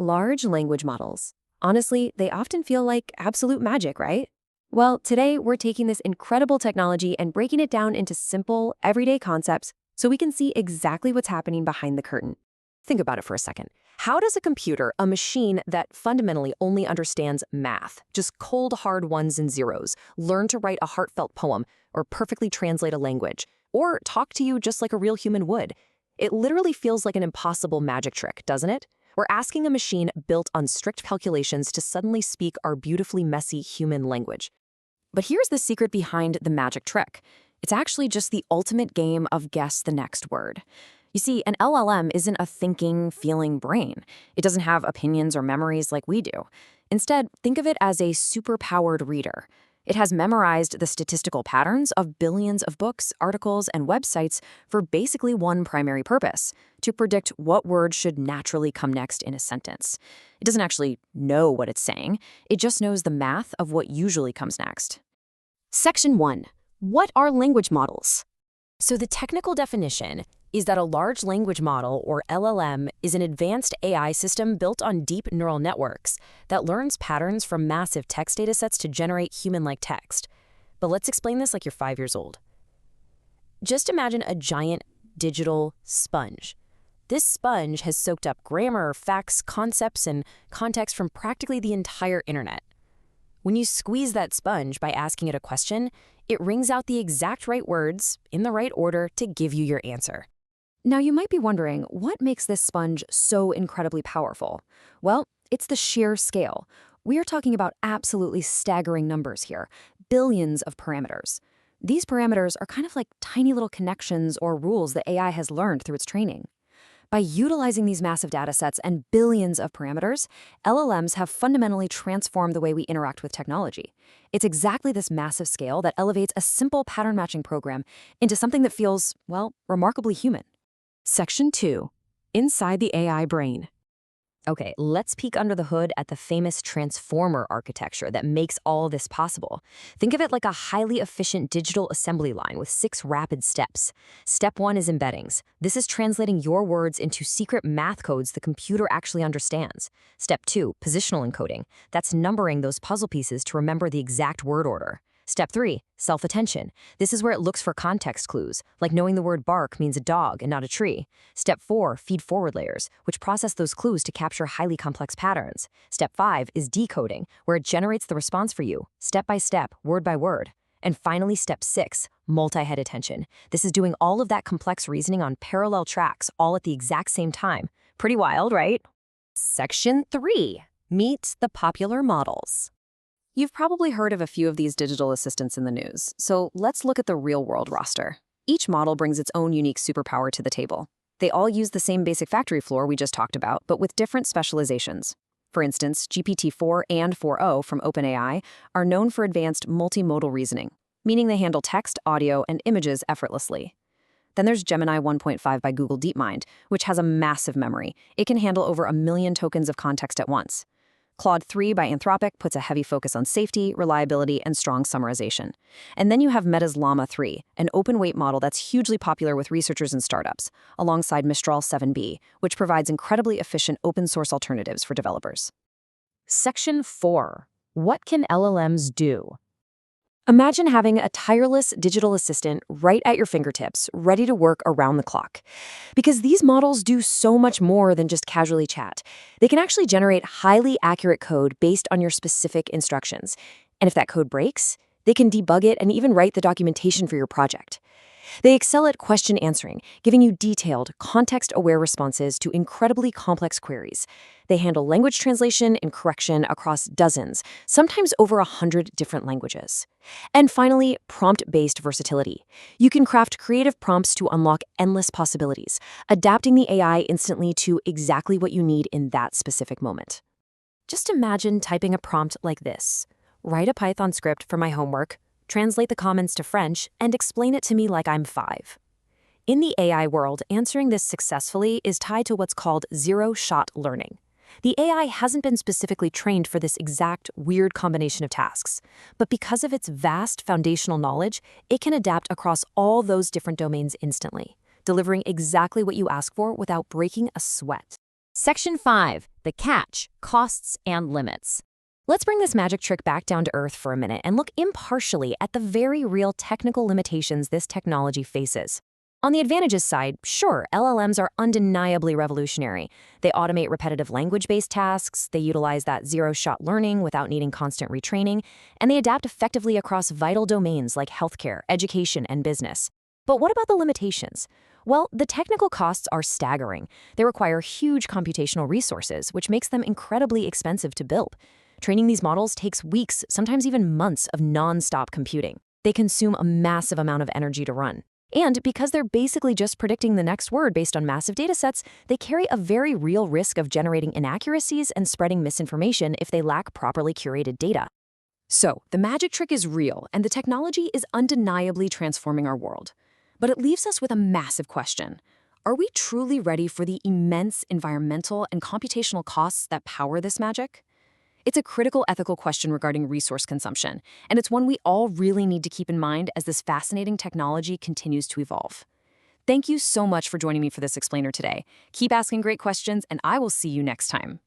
Large language models. Honestly, they often feel like absolute magic, right? Well, today we're taking this incredible technology and breaking it down into simple, everyday concepts so we can see exactly what's happening behind the curtain. Think about it for a second. How does a computer, a machine that fundamentally only understands math, just cold hard ones and zeros, learn to write a heartfelt poem or perfectly translate a language, or talk to you just like a real human would? It literally feels like an impossible magic trick, doesn't it? We're asking a machine built on strict calculations to suddenly speak our beautifully messy human language. But here's the secret behind the magic trick. It's actually just the ultimate game of guess the next word. You see, an LLM isn't a thinking, feeling brain. It doesn't have opinions or memories like we do. Instead, think of it as a superpowered reader. It has memorized the statistical patterns of billions of books, articles, and websites for basically one primary purpose: to predict what word should naturally come next in a sentence. It doesn't actually know what it's saying. It just knows the math of what usually comes next. Section 1. What are language models? So the technical definition is that a large language model, or LLM, is an advanced AI system built on deep neural networks that learns patterns from massive text datasets to generate human-like text. But let's explain this like you're 5 years old. Just imagine a giant digital sponge. This sponge has soaked up grammar, facts, concepts, and context from practically the entire internet. When you squeeze that sponge by asking it a question, it wrings out the exact right words in the right order to give you your answer. Now, you might be wondering, what makes this sponge so incredibly powerful? Well, it's the sheer scale. We are talking about absolutely staggering numbers here, billions of parameters. These parameters are kind of like tiny little connections or rules that AI has learned through its training. By utilizing these massive datasets and billions of parameters, LLMs have fundamentally transformed the way we interact with technology. It's exactly this massive scale that elevates a simple pattern matching program into something that feels, well, remarkably human. Section 2. Inside the AI brain. Okay, let's peek under the hood at the famous transformer architecture that makes all this possible. Think of it like a highly efficient digital assembly line with 6 rapid steps. Step 1 is embeddings. This is translating your words into secret math codes the computer actually understands. Step 2, positional encoding. That's numbering those puzzle pieces to remember the exact word order. Step 3, self-attention. This is where it looks for context clues, like knowing the word bark means a dog and not a tree. Step 4, feed-forward layers, which process those clues to capture highly complex patterns. Step 5 is decoding, where it generates the response for you, step by step, word by word. And finally, Step 6, multi-head attention. This is doing all of that complex reasoning on parallel tracks, all at the exact same time. Pretty wild, right? Section 3, meet the popular models. You've probably heard of a few of these digital assistants in the news, so let's look at the real-world roster. Each model brings its own unique superpower to the table. They all use the same basic factory floor we just talked about, but with different specializations. For instance, GPT-4 and 4o from OpenAI are known for advanced multimodal reasoning, meaning they handle text, audio, and images effortlessly. Then there's Gemini 1.5 by Google DeepMind, which has a massive memory. It can handle over 1 million tokens of context at once. Claude 3 by Anthropic puts a heavy focus on safety, reliability, and strong summarization. And then you have Meta's Llama 3, an open-weight model that's hugely popular with researchers and startups, alongside Mistral 7b, which provides incredibly efficient open-source alternatives for developers. Section 4. What can LLMs do? Imagine having a tireless digital assistant right at your fingertips, ready to work around the clock. Because these models do so much more than just casually chat. They can actually generate highly accurate code based on your specific instructions. And if that code breaks, they can debug it and even write the documentation for your project. They excel at question answering, giving you detailed, context-aware responses to incredibly complex queries. They handle language translation and correction across dozens, sometimes over 100 different languages. And finally, prompt-based versatility. You can craft creative prompts to unlock endless possibilities, adapting the AI instantly to exactly what you need in that specific moment. Just imagine typing a prompt like this: write a Python script for my homework, translate the comments to French, and explain it to me like I'm 5. In the AI world, answering this successfully is tied to what's called zero-shot learning. The AI hasn't been specifically trained for this exact weird combination of tasks, but because of its vast foundational knowledge, it can adapt across all those different domains instantly, delivering exactly what you ask for without breaking a sweat. Section 5, the The catch: costs and limits. Let's bring this magic trick back down to earth for a minute and look impartially at the very real technical limitations this technology faces. On the advantages side, sure, LLMs are undeniably revolutionary. They automate repetitive language-based tasks, they utilize that zero-shot learning without needing constant retraining, and they adapt effectively across vital domains like healthcare, education, and business. But what about the limitations? Well, the technical costs are staggering. They require huge computational resources, which makes them incredibly expensive to build. Training these models takes weeks, sometimes even months of non-stop computing. They consume a massive amount of energy to run. And because they're basically just predicting the next word based on massive datasets, they carry a very real risk of generating inaccuracies and spreading misinformation if they lack properly curated data. So, the magic trick is real, and the technology is undeniably transforming our world. But it leaves us with a massive question. Are we truly ready for the immense environmental and computational costs that power this magic? It's a critical ethical question regarding resource consumption, and it's one we all really need to keep in mind as this fascinating technology continues to evolve. Thank you so much for joining me for this explainer today. Keep asking great questions, and I will see you next time.